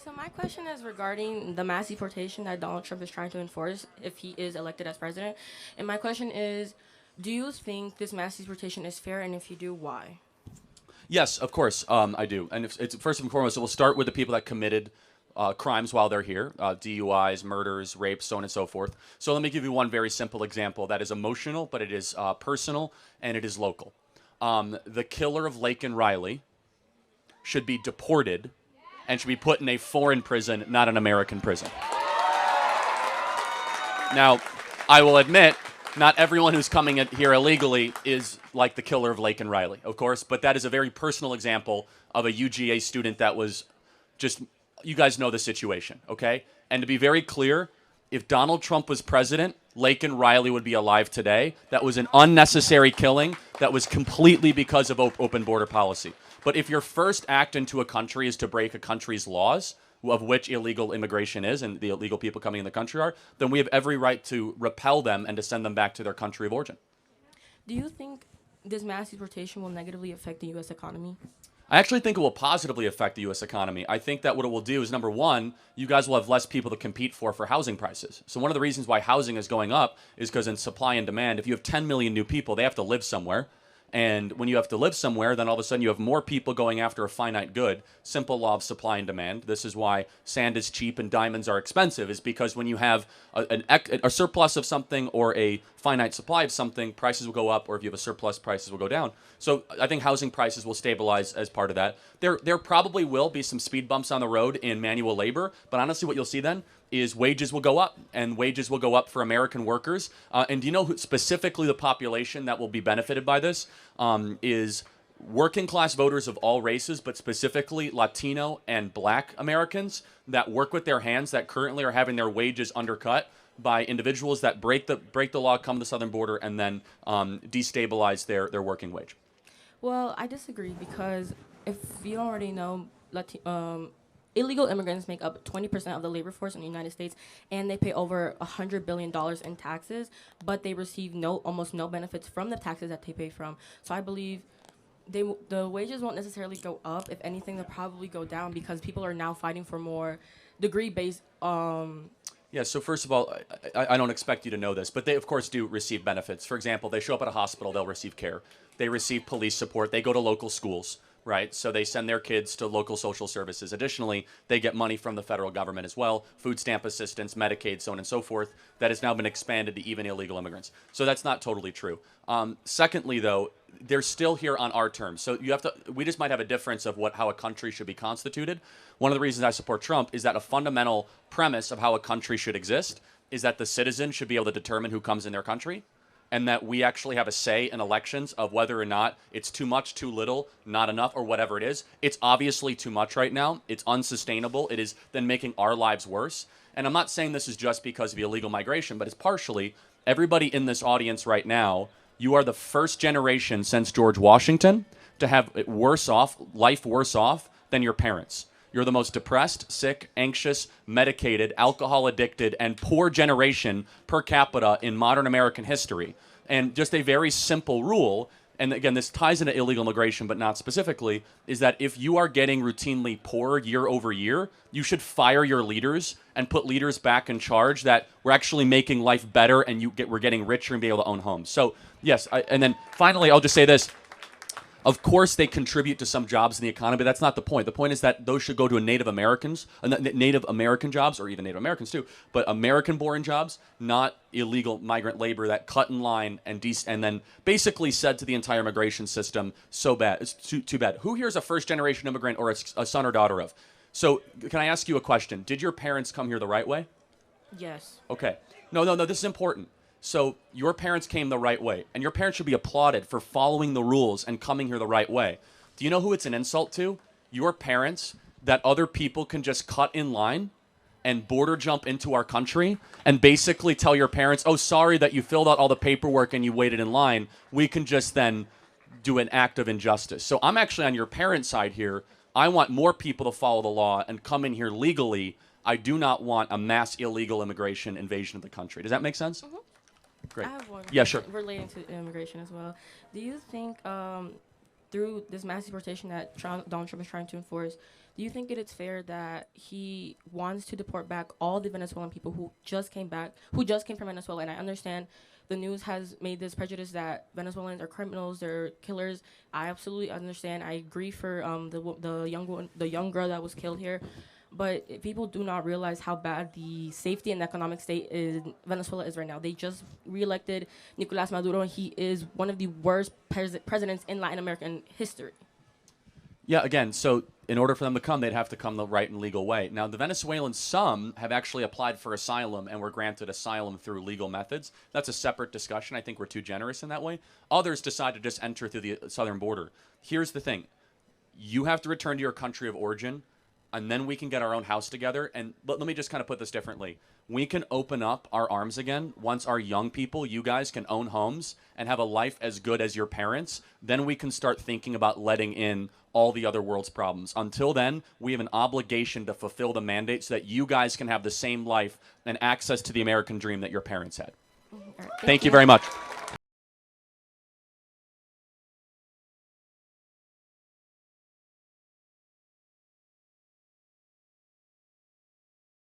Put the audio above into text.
so my question is regarding the mass deportation that Donald Trump is trying to enforce if he is elected as president. And my question is, do you think this mass deportation is fair? And if you do, why? Yes, of course, I do. And it's first and foremost, so we'll start with the people that committed crimes while they're here, DUIs, murders, rapes, so on and so forth. So let me give you one very simple example that is emotional, but it is personal and it is local. The killer of Laken Riley should be deported and should be put in a foreign prison, not an American prison. Now, I will admit, not everyone who's coming here illegally is like the killer of Laken Riley, of course, but that is a very personal example of a UGA student that was just, you guys know the situation, okay? And to be very clear, if Donald Trump was president, Laken Riley would be alive today. That was an unnecessary killing that was completely because of open border policy. But if your first act into a country is to break a country's laws, of which illegal immigration is and the illegal people coming in the country are, then we have every right to repel them and to send them back to their country of origin. Do you think this mass deportation will negatively affect the U.S. economy? I actually think it will positively affect the U.S. economy. I think that what it will do is, number one, you guys will have less people to compete for housing prices. So one of the reasons why housing is going up is because in supply and demand, if you have 10 million new people, they have to live somewhere. And when you have to live somewhere, then all of a sudden you have more people going after a finite good. Simple law of supply and demand. This is why sand is cheap and diamonds are expensive, is because when you have a surplus of something or a finite supply of something, prices will go up, or if you have a surplus, prices will go down. So I think housing prices will stabilize as part of that. There probably will be some speed bumps on the road in manual labor, but honestly what you'll see then is wages will go up, and wages will go up for American workers. And do you know who, specifically the population that will be benefited by this is working class voters of all races, but specifically Latino and Black Americans that work with their hands that currently are having their wages undercut by individuals that break the law, come to the southern border, and then destabilize their working wage. Well, I disagree because if you don't already know, illegal immigrants make up 20% of the labor force in the United States, and they pay over $100 billion in taxes, but they receive almost no benefits from the taxes that they pay from. So I believe the wages won't necessarily go up. If anything, they'll probably go down because people are now fighting for more degree-based. Yeah, so first of all, I don't expect you to know this, but they, of course, do receive benefits. For example, they show up at a hospital, they'll receive care. They receive police support. They go to local schools, right? So they send their kids to local social services. Additionally, they get money from the federal government as well, food stamp assistance, Medicaid, so on and so forth. That has now been expanded to even illegal immigrants. So that's not totally true. Secondly, though, they're still here on our terms. So we just might have a difference of how a country should be constituted. One of the reasons I support Trump is that a fundamental premise of how a country should exist is that the citizen should be able to determine who comes in their country, and that we actually have a say in elections of whether or not it's too much, too little, not enough, or whatever it is. It's obviously too much right now. It's unsustainable. It is then making our lives worse. And I'm not saying this is just because of illegal migration, but it's partially everybody in this audience right now. You are the first generation since George Washington to have life worse off than your parents. You're the most depressed, sick, anxious, medicated, alcohol addicted, and poor generation per capita in modern American history. And just a very simple rule, and again, this ties into illegal immigration, but not specifically, is that if you are getting routinely poorer year over year, you should fire your leaders and put leaders back in charge that we're actually making life better and we're getting richer and be able to own homes. So, yes, and then finally, I'll just say this. Of course, they contribute to some jobs in the economy, but that's not the point. The point is that those should go to Native Americans, Native American jobs, or even Native Americans too, but American-born jobs, not illegal migrant labor that cut in line and then basically said to the entire immigration system, so bad, it's too bad. Who here is a first-generation immigrant or a son or daughter of? So can I ask you a question? Did your parents come here the right way? Yes. Okay. No, this is important. So your parents came the right way, and your parents should be applauded for following the rules and coming here the right way. Do you know who it's an insult to? Your parents, that other people can just cut in line and border jump into our country and basically tell your parents, oh, sorry that you filled out all the paperwork and you waited in line. We can just then do an act of injustice. So I'm actually on your parents' side here. I want more people to follow the law and come in here legally. I do not want a mass illegal immigration invasion of the country. Does that make sense? Mm-hmm. Great. I have one. Yeah, sure. Relating to immigration as well. Do you think through this mass deportation that Donald Trump is trying to enforce, Do you think it is fair that he wants to deport back all the Venezuelan people who just came back, who just came from Venezuela? And I understand the news has made this prejudice that Venezuelans are criminals, they're killers. I absolutely understand. I agree for the young girl that was killed here. But people do not realize how bad the safety and economic state in Venezuela is right now. They just reelected Nicolas Maduro, and he is one of the worst presidents in Latin American history. Yeah, again, so in order for them to come, they'd have to come the right and legal way. Now, the Venezuelans, some have actually applied for asylum and were granted asylum through legal methods. That's a separate discussion. I think we're too generous in that way. Others decide to just enter through the southern border. Here's the thing. You have to return to your country of origin, and then we can get our own house together. And let me just kind of put this differently. We can open up our arms again once our young people, you guys, can own homes and have a life as good as your parents. Then we can start thinking about letting in all the other world's problems. Until then, we have an obligation to fulfill the mandate so that you guys can have the same life and access to the American dream that your parents had. All right, Thank you very much.